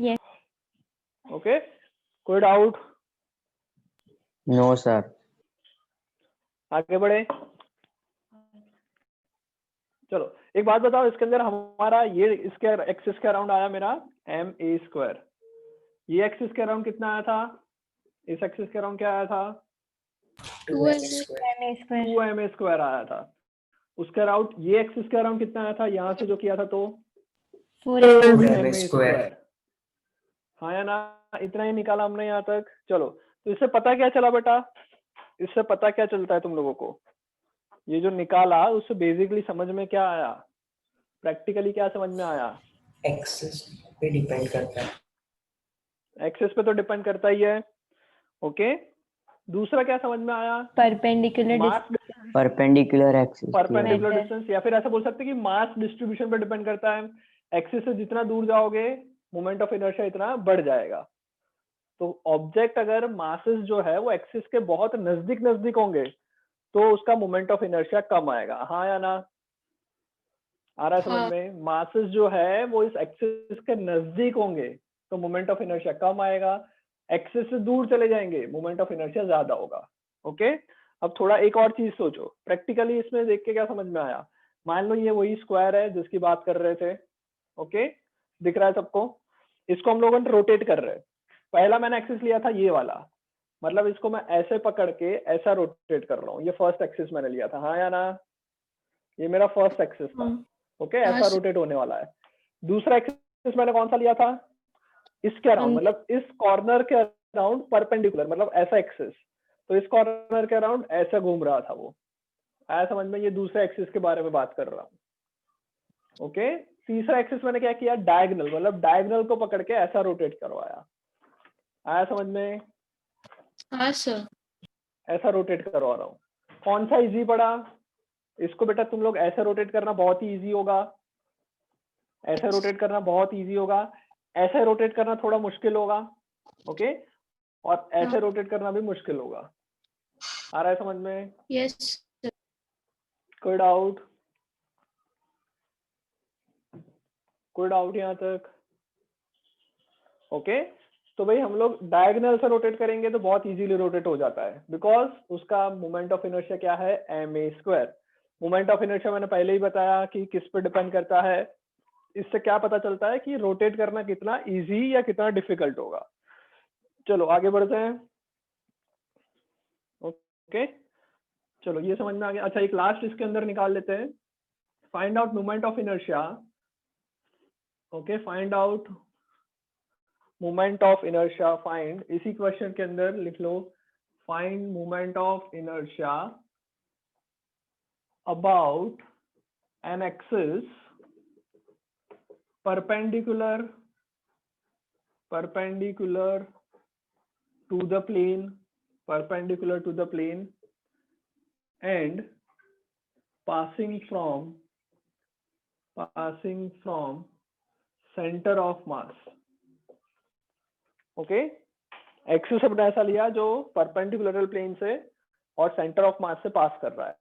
यस ओके कोई डाउट? No sir. आगे बढ़े। चलो एक बात बताओ, इसके अंदर हमारा ये इसके एक्सिस के अराउंड आया मेरा ma², ये एक्सिस के अराउंड कितना आया था, इस एक्सिस के अराउंड क्या आया था, 2ma²। ma² आया था। उसके अराउंड ये एक्सिस के अराउंड कितना आया था, यहाँ से जो किया था तो 4ma²। हाँ या ना, इतना ही निकाला हमने यहाँ तक। चलो तो इससे पता क्या चला बेटा, इससे पता क्या चलता है तुम लोगों को, ये जो निकाला उससे बेसिकली समझ में क्या आया, प्रैक्टिकली क्या समझ में आया? एक्सिस पे डिपेंड करता है। एक्सिस पे तो डिपेंड करता ही है। ओके दूसरा क्या समझ में आया, perpendicular mass perpendicular axis perpendicular Matter. Distance, या फिर ऐसा बोल सकते हैं कि मास डिस्ट्रीब्यूशन पे डिपेंड करता है। एक्सिस से जितना दूर जाओगे मोमेंट ऑफ इनर्शिया इतना बढ़ जाएगा। तो ऑब्जेक्ट अगर मासेस जो है वो एक्सिस के बहुत नजदीक नजदीक होंगे तो उसका मोमेंट ऑफ इनर्शिया कम आएगा। हाँ या ना? आ रहा है समझ हाँ। में? मासेस जो है वो इस एक्सिस के नजदीक होंगे तो मोमेंट ऑफ इनर्शिया कम आएगा, एक्सिस से दूर चले जाएंगे मोमेंट ऑफ इनर्शिया ज्यादा होगा। ओके अब थोड़ा एक और चीज सोचो, प्रैक्टिकली इसमें देख के क्या समझ में आया। मान लो ये वही स्क्वायर है जिसकी बात कर रहे थे। ओके दिख रहा है सबको? इसको हम लोगों ने रोटेट कर रहे हैं। पहला मैंने एक्सिस लिया था ये वाला, मतलब इसको मैं ऐसे पकड़ के ऐसा रोटेट कर रहा हूँ, ये फर्स्ट एक्सिस मैंने लिया था। हाँ या ना? ये मेरा फर्स्ट एक्सिस था। ओके हाँ, ऐसा सर। रोटेट होने वाला है। दूसरा एक्सिस मैंने कौन सा लिया था, इसके अराउंड, मतलब इस कॉर्नर के अराउंड परपेंडिकुलर, मतलब ऐसा एक्सिस, तो इस कॉर्नर के अराउंड ऐसा घूम रहा था वो। आया समझ में? ये दूसरे एक्सिस के बारे में बात कर रहा हूँ। ओके तीसरा एक्सिस मैंने क्या किया, डायगोनल, मतलब डायगोनल को पकड़ के ऐसा रोटेट करवाया। आया समझ में? हाँ सर। ऐसा रोटेट करवा रहा हूँ। कौन सा इजी पड़ा इसको बेटा? तुम लोग ऐसे रोटेट करना बहुत ही इजी होगा, ऐसे रोटेट करना बहुत इजी होगा, ऐसे रोटेट करना थोड़ा मुश्किल होगा। ओके और ऐसे रोटेट करना भी मुश्किल होगा। आ रहा है समझ में? यस कोई डाउट? कोई डाउट यहाँ तक? ओके तो भाई हम लोग डायगोनल से रोटेट करेंगे तो बहुत इजीली रोटेट हो जाता है, बिकॉज उसका मोमेंट ऑफ इनर्शिया क्या है, ma²। मोमेंट ऑफ इनर्शिया मैंने पहले ही बताया कि किस पे डिपेंड करता है। इससे क्या पता चलता है कि रोटेट करना कितना इजी या कितना डिफिकल्ट होगा। चलो आगे बढ़ते हैं। ओके चलो ये समझ में आ गया। अच्छा एक लास्ट इसके अंदर निकाल लेते हैं, find out moment of inertia. Okay find out moment of inertia, find, इसी क्वेश्चन के अंदर लिख लो, find moment of inertia about an axis perpendicular to the plane, and passing from center of mass। Okay axis हमने ऐसा लिया जो perpendicular plane से और सेंटर ऑफ मास से पास कर रहा है।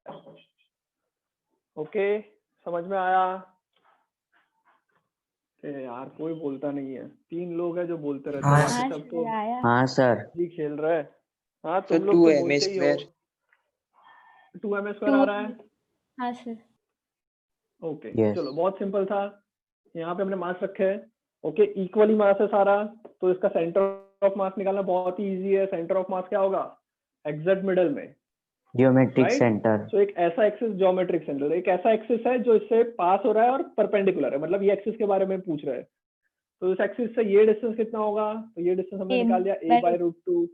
ओके समझ में आया? यार कोई बोलता नहीं है, 3 लोग हैं जो बोलते रहते हैं, बाकी सब तो हाँ सर जी खेल रहे हैं। हाँ तो तुम लोग तो बोलते ही हो। 2m² आ रहा है। हाँ सर। Okay Yes. चलो बहुत सिंपल था, यहाँ पे हमने मास रखे हैं। ओके इक्वली मास है सारा, तो इसका सेंटर ऑफ मास निकालना बहुत ही इजी है। सेंटर ऑफ मास क्या होगा, एग्जैक्ट मिडल में, ज्योमेट्रिक Right? सेंटर। तो एक ऐसा एक्सिस, ज्योमेट्रिक सेंटर, एक ऐसा एक्सिस है जो इससे पास हो रहा है और परपेंडिकुलर है, मतलब ये एक्सिस के बारे में पूछ रहे हैं। तो इस एक्सिस से ये डिस्टेंस कितना होगा, तो ये डिस्टेंस हमने निकाल दिया a/√2।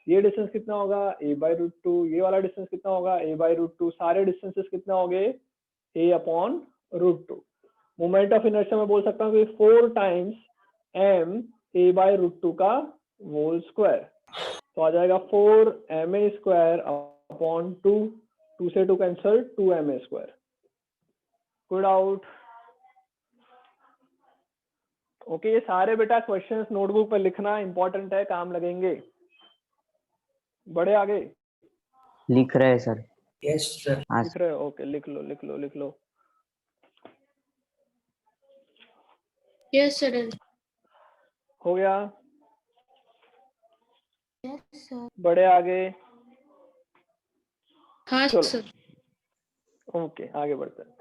ये डिस्टेंस कितना होगा, a/√2। ये वाला डिस्टेंस कितना होगा, a/√2। सारे डिस्टेंसेस कितना हो गए, a/√2। मोमेंट ऑफ इनर्शिया में बोल सकता हूँ कि 4 टाइम्स m a/√2 का होल स्क्वायर, तो आ जाएगा 4ma² अपॉन 2 से 2 कैंसल, 2ma²। कोई डाउट? ओके ये सारे बेटा क्वेश्चंस नोटबुक पर लिखना इंपॉर्टेंट है, काम लगेंगे। बड़े आगे लिख रहे हैं सर। Yes sir. हाँ लिख रहे हो? ओके लिख लो लिख लो लिख लो। Yes sir. हो गया? Yes sir. बड़े आगे? हाँ चलो। सर। ओके आगे बढ़ते हैं।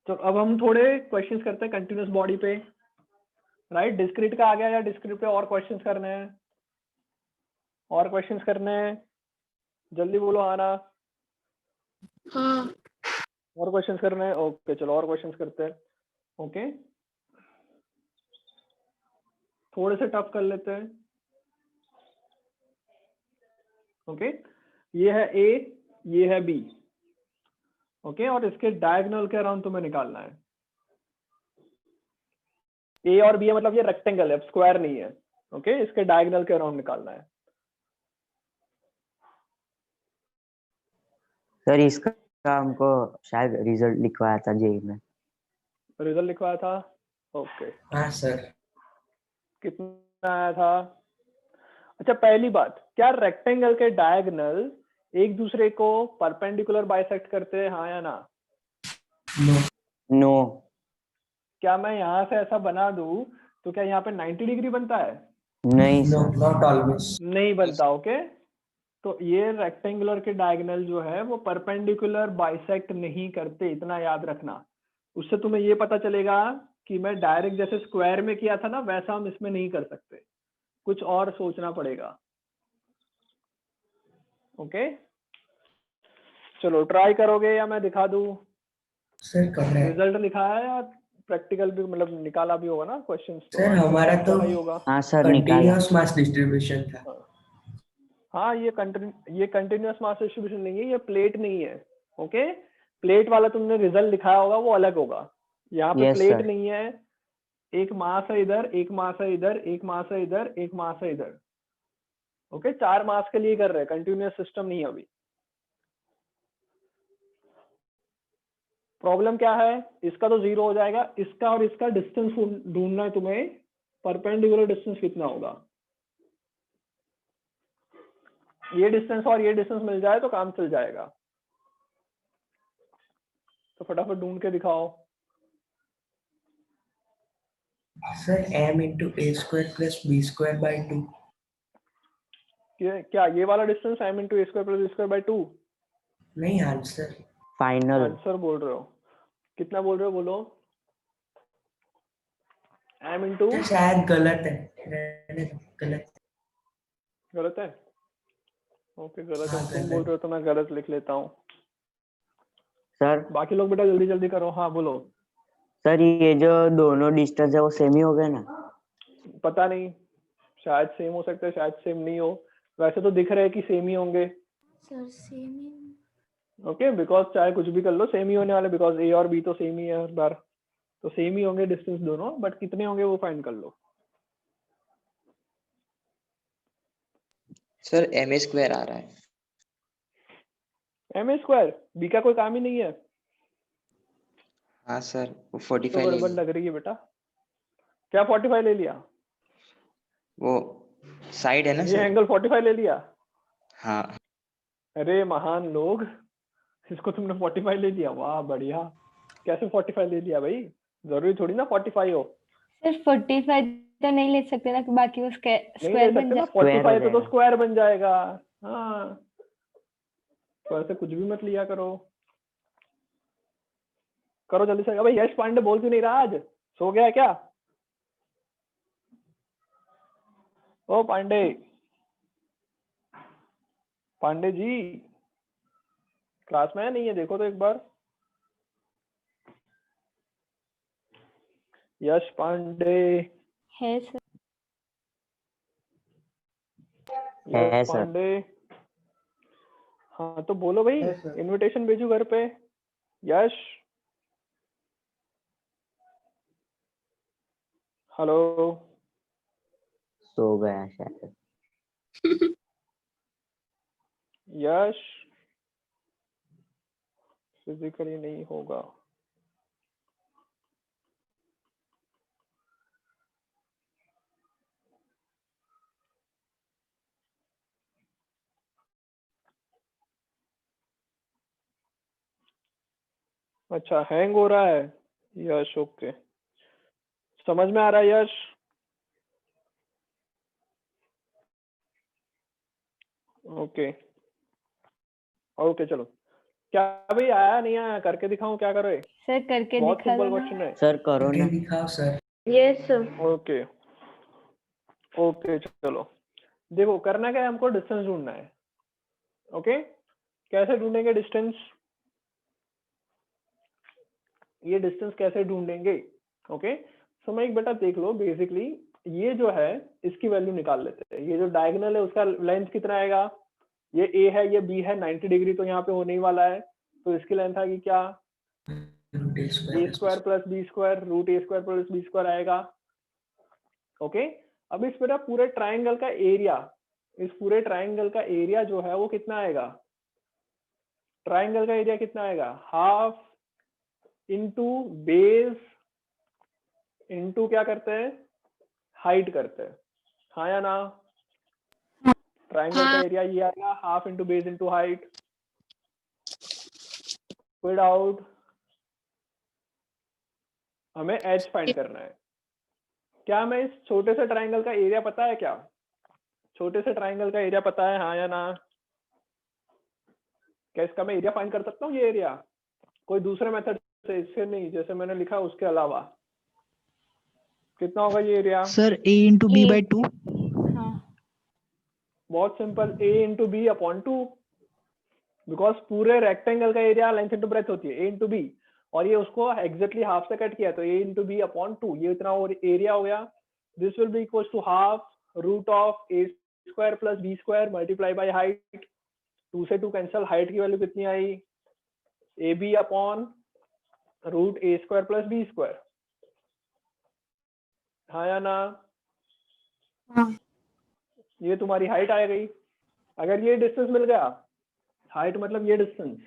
तो अब हम थोड़े क्वेश्चंस करते हैं कंटिन्यूअस बॉडी पे। राइट डिस्क्रीट का आ गया, या डिस्क्रीट पे और क्वेश्चंस करने हैं? और क्वेश्चंस करने हैं? जल्दी बोलो आना। हाँ। और क्वेश्चंस करने हैं? ओके चलो और क्वेश्चंस करते हैं। ओके थोड़े से टफ कर लेते हैं। ओके ये है A, ये है B। ओके और इसके डायगोनल के अराउंड तुम्हें निकालना है। A और B है, मतलब ये रेक्टेंगल है, स्क्वायर नहीं है। ओके इसके डायगोनल के अराउंड निकालना है। सर इसका हमको शायद रिजल्ट लिखवाया था जेई में। रिजल्ट लिखवाया था? ओके हाँ सर। कितना आया था? अच्छा पहली बात, क्या रेक्टेंगल के डायगोनल एक दूसरे को परपेंडिकुलर बाइसेक्ट करते हैं, हाँ या ना? नो। नो। क्या मैं यहाँ से ऐसा बना दूं तो क्या यहाँ पे 90 डिग्री बनता है? नहीं नो सर। Not always. नहीं बनता। ओके तो ये रेक्टेंगुलर के डायगोनल जो है वो परपेंडिकुलर बाइसेक्ट नहीं करते, इतना याद रखना। उससे तुम्हें ये पता चलेगा कि मैं डायरेक्ट जैसे स्क्वायर में किया था ना, वैसा हम इसमें नहीं कर सकते, कुछ और सोचना पड़ेगा। ओके चलो ट्राई करोगे या मैं दिखा दूं? सर कर रहे हैं। रिजल्ट लिखा है या प्रैक्टिकल भी, मतलब निकाला भी होगा ना क्वेश्चंस? तो सर हमारा तो ही होगा। हाँ सर निकाला। कंटिन्यूअस मास डिस्ट्रीब्यूशन था। हाँ ये कंटिन्यूअस मास डिस्ट्रीब्यूशन नहीं है, ये प्लेट नहीं है। ओके प्लेट वाला तुमने रिजल्ट लिखाया होगा वो अलग होगा। यहाँ पे Yes, प्लेट sir. नहीं है, एक मास है इधर, एक मास है इधर, एक मास है इधर, एक मास है इधर। ओके 4 मास के लिए कर रहे हैं, कंटिन्यूअस सिस्टम नहीं है अभी। प्रॉब्लम क्या है, इसका तो 0 हो जाएगा, इसका और इसका डिस्टेंस ढूंढना है तुम्हें, परपेंडिकुलर डिस्टेंस कितना होगा। ये डिस्टेंस और ये डिस्टेंस मिल जाए तो काम चल जाएगा। तो फटाफट ढूंढ के दिखाओ। Sir m into a square plus b square by 2. क्या ये वाला distance m into A square plus B square by 2 नहीं आंसर। फाइनल आंसर बोल रहे हो? कितना बोल रहे हो बोलो? m इंटू सर शायद गलत है, रहने दो, गलत। गलत है? ओके गलत है, हाँ, तुम गलत। बोल रहे हो तो मैं गलत लिख लेता हूँ। सर। बाकी लोग बेटा जल्दी जल्दी करो। हाँ बोलो। सर ये जो दोनों डिस्टेंस है वो सेम ही हो गए ना? पता नहीं, शायद सेम हो सकता है, शायद सेम नहीं हो। वैसे तो दिख रहा है कि सेम ही होंगे। Sir same he. Okay because चाहे कुछ भी कर लो सेम ही होने वाले, बिकॉज ए और बी तो सेम ही है हर बार, तो सेम ही होंगे डिस्टेंस दोनों, बट कितने होंगे वो फाइंड कर लो। सर एम ए स्क्वायर आ रहा है। एम ए स्क्वायर बी का कोई काम ही नहीं है, हाँ सर वो तो 45 ले गड़बड़ लिया। लग रही है बेटा। क्या 45 ले लिया? वो साइड है ना ये सर। एंगल 45 ले लिया? हाँ अरे महान लोग, इसको तुमने 45 ले लिया, वाह बढ़िया। कैसे 45 ले लिया भाई? जरूरी थोड़ी ना 45 हो। सर 45 तो नहीं ले सकते ना, कि बाकी वो नहीं ले स्क्वायर बन सकते ना, जाए। Square हो 45 पे तो जाएगा। स्क्वायर बन जाएगा। हाँ तो ऐसे कुछ भी मत लिया करो। करो जल्दी से। भाई यश पांडे बोल क्यों नहीं रहा आज? सो गया है क्या? ओ पांडे, पांडे जी क्लास में है नहीं है? देखो तो एक बार। यश पांडे, है सर। है यश सर। पांडे। हाँ तो बोलो भाई, है सर। इनविटेशन भेजू घर पे। यश, हेलो। सो गया शायद। यश फिजिकली नहीं होगा। अच्छा हैंग हो रहा है यश? ओके समझ में आ रहा है यश। ओके ओके चलो। क्या भाई आया नहीं आया? करके दिखाऊं? क्या करो? सर करके बहुत दिखा सिंपल दो ना। क्वेश्चन है। सर करो करके ना। दिखाओ sir. Yes sir. Okay okay चलो देखो, करना क्या है, हमको डिस्टेंस ढूंढना है। ओके कैसे ढूंढेंगे डिस्टेंस? ये डिस्टेंस कैसे ढूंढेंगे? ओके सो मैं एक बेटा देख लो, बेसिकली ये जो है इसकी वैल्यू निकाल लेते हैं। ये जो डायगोनल है उसका लेंथ कितना आएगा? ये ए है, ये बी है, 90 डिग्री तो यहाँ पे होने ही वाला है, तो इसकी लेंथ आएगी क्या? Root A A square square plus B square, root A square plus B square आएगा। ओके अब इस बेटा पूरे ट्राइंगल का एरिया, इस पूरे ट्राइंगल का एरिया जो है वो कितना आएगा? ट्राइंगल का एरिया कितना आएगा? हाफ इंटू बेस इंटू क्या करते हैं? हाइट करते हैं, हाँ या ना? ट्राइंगल का एरिया ये आएगा, half into base into height. कोई डाउट? हमें एच फाइंड करना है। क्या हमें इस छोटे से ट्राइंगल का एरिया पता है? क्या छोटे से ट्राइंगल का एरिया पता है, हाँ या ना? क्या इसका मैं एरिया फाइंड कर सकता हूँ? ये एरिया कोई दूसरे मेथड से, इससे नहीं, जैसे मैंने लिखा उसके अलावा कितना होगा ये area? Sir a into B A- by 2। हाँ बहुत simple, a into B upon 2, because पूरे रेक्टेंगल का एरिया लेंथ इंटू ब्रेथ होती है, a इंटू बी, और ये उसको एग्जैक्टली हाफ से कट किया तो a इंटू बी अपॉन 2, ये इतना एरिया हो गया। This will be equal to half root of a square plus B square multiply by height. 2 से 2 कैंसिल, हाइट की वैल्यू कितनी आई? A B upon root A square plus B square, हाँ या ना? ये तुम्हारी हाइट आ गई। अगर ये डिस्टेंस मिल गया, हाइट मतलब ये डिस्टेंस,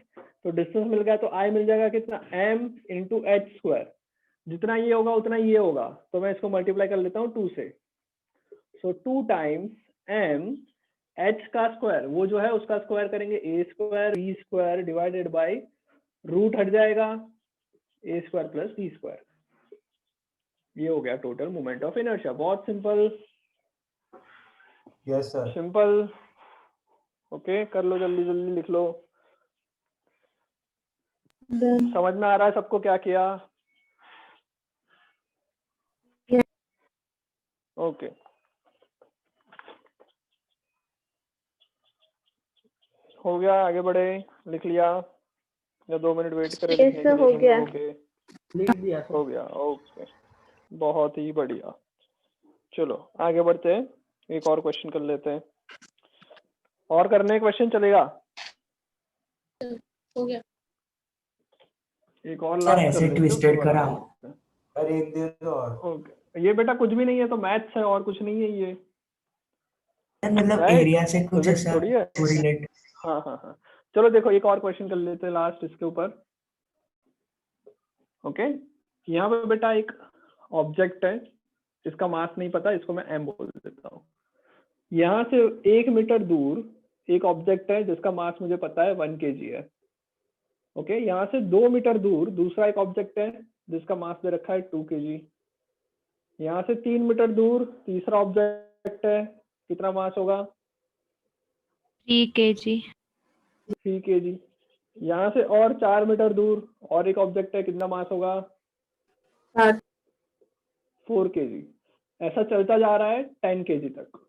तो डिस्टेंस मिल गया तो आई मिल जाएगा कितना? m into H square. जितना ये होगा उतना ये होगा, तो मैं इसको मल्टीप्लाई कर लेता हूँ 2 से। सो 2 टाइम्स m h का स्क्वायर, वो जो है उसका स्क्वायर करेंगे a square B square divided by root हट जाएगा a square plus B square. ये हो गया टोटल मोमेंट ऑफ इनर्शिया। बहुत simple yes sir. Simple. Okay कर लो, जल्दी जल्दी लिख लो। समझ में आ रहा है सबको क्या किया? ओके हो गया, आगे बढ़े। लिख लिया या 2 मिनट वेट करें Yes, लिखने के sir, लिए हो तुम गया। लोगों के? लिख दिया हो गया, ओके बहुत ही बढ़िया। चलो आगे बढ़ते हैं, एक और क्वेश्चन कर लेते हैं। और करने क्वेश्चन चलेगा? हो गया। एक और सर लास्ट कर ऐसे लेते हैं, उसके ट्विस्टेड बाद करा। आगे बढ़ते हैं। सर एक दे दो और। ओके ये बेटा कुछ भी नहीं है, तो मैथ्स है और कुछ नहीं है ये। मतलब Right? एरिया से कुछ Physics ऐसा थोड़ी है। कोरिलेट। हाँ हाँ हाँ चलो देखो एक और क्वेश्चन कर लेते हैं लास्ट इसके ऊपर। ओके यहाँ पे बेटा एक ऑब्जेक्ट है जिसका मास नहीं पता, इसको मैं एम बोल देता हूँ। यहाँ से 1 मीटर दूर एक ऑब्जेक्ट है जिसका मास मुझे पता है 1 kg है। ओके यहाँ से 2 मीटर दूर दूसरा एक ऑब्जेक्ट है जिसका मास दे रखा है 2 kg। यहाँ से 3 मीटर दूर तीसरा ऑब्जेक्ट है, कितना मास होगा? 3 kg। 3 kg। यहाँ से और 4 मीटर दूर और एक ऑब्जेक्ट है, कितना मास होगा? 4 kg। ऐसा चलता जा रहा है 10 kg तक,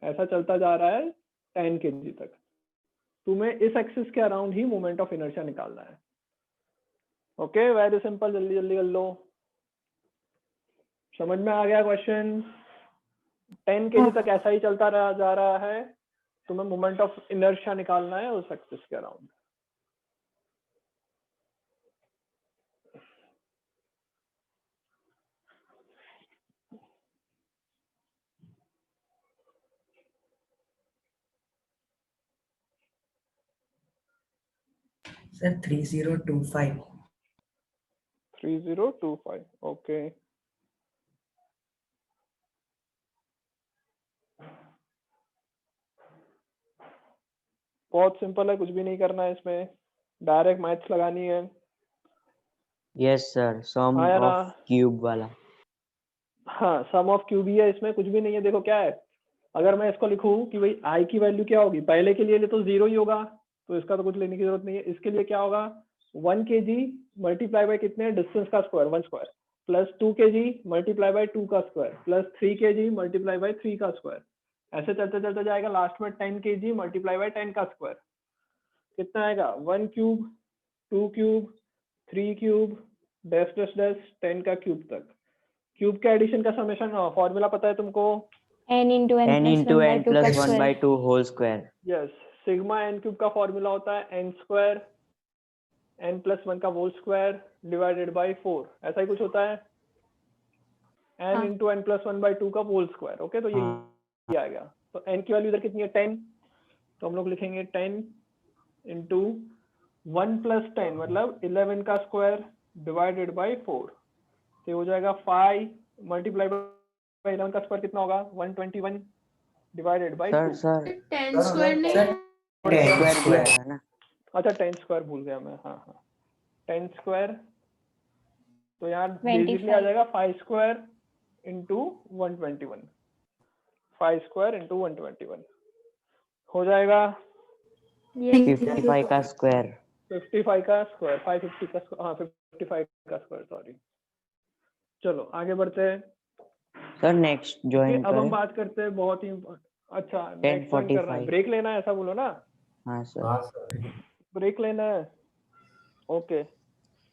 ऐसा चलता जा रहा है 10 kg तक। तुम्हें इस एक्सिस के around he moment of inertia निकालना है। ओके वेरी सिंपल, जल्दी जल्दी कर लो। समझ में आ गया क्वेश्चन? 10 kg तक ऐसा ही चलता जा रहा है, तुम्हें मोमेंट ऑफ इनर्शिया निकालना है उस एक्सिस के अराउंड। सर 3025। 3025 ओके। बहुत सिंपल है, कुछ भी नहीं करना है इसमें, डायरेक्ट मैथ्स लगानी है। यस सर, सम आया ना? ऑफ क्यूब वाला। हाँ सम ऑफ क्यूब ही है, इसमें कुछ भी नहीं है। देखो क्या है, अगर मैं इसको लिखूं कि भाई आई की वैल्यू क्या होगी, पहले के लिए तो 0 ही होगा, तो इसका तो कुछ लेने की जरूरत नहीं है। इसके लिए क्या होगा? 1 kg मल्टीप्लाई बाय कितने, डिस्टेंस का square 1 square, plus 2 kg multiply by 2 का square, plus 3 kg multiply by 3 का स्क्वायर। ऐसे चलते चलते जाएगा, लास्ट में 10 kg मल्टीप्लाई बाय 10 का स्क्वायर। कितना आएगा? 1 cube, 2 cube, 3 cube, dash dash dash 10 का क्यूब तक। क्यूब के एडिशन का समेशन फॉर्मूला पता है तुमको? n into n n plus into 1 by n 2 plus का 1 by square. 2 whole square। Yes sigma N cube का फॉर्मूला होता है n स्क्वायर n प्लस 1 का होल स्क्वायर डिवाइडेड बाय 4, ऐसा ही कुछ होता है। n हाँ। इंटू एन प्लस 1 बाय 2 का होल स्क्वायर। ओके तो ये आ गया। तो n की वैल्यू इधर कितनी है? 10। तो हम लोग लिखेंगे 10 इंटू 1 प्लस 10 मतलब 11 का स्क्वायर डिवाइडेड बाय 4। तो हो जाएगा 5 मल्टीप्लाई बाय 11 का स्क्वायर कितना होगा? 121 डिवाइडेड बाय 2। सर 10 स्क्वायर नहीं सर है। 10 स्क्वायर दिया स्क्वायर। था ना। अच्छा 10 स्क्वायर भूल गया मैं। हाँ हाँ 10 स्क्वायर, तो यहाँ 25। बेसिकली आ जाएगा 5 स्क्वायर इंटू 121, 5 स्क्वायर इंटू 121 हो जाएगा Yes, 55 का स्क्वायर। 55 का स्क्वायर, 550 का स्क्वायर, हाँ 55 का स्क्वायर सॉरी। चलो आगे बढ़ते हैं। सर नेक्स्ट Okay, ज्वाइन अब हम करें। बात करते हैं बहुत ही अच्छा नेक्स्ट ज्वाइन करना है, 10:45। ब्रेक लेना है ऐसा बोलो ना, हाँ सर। हाँ सर। ब्रेक लेना है। ओके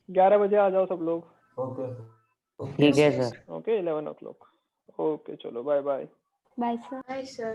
11 बजे आ जाओ सब लोग। ओके ठीक है सर। Okay 11 o'clock। ओके चलो bye bye. bye sir। Hi sir.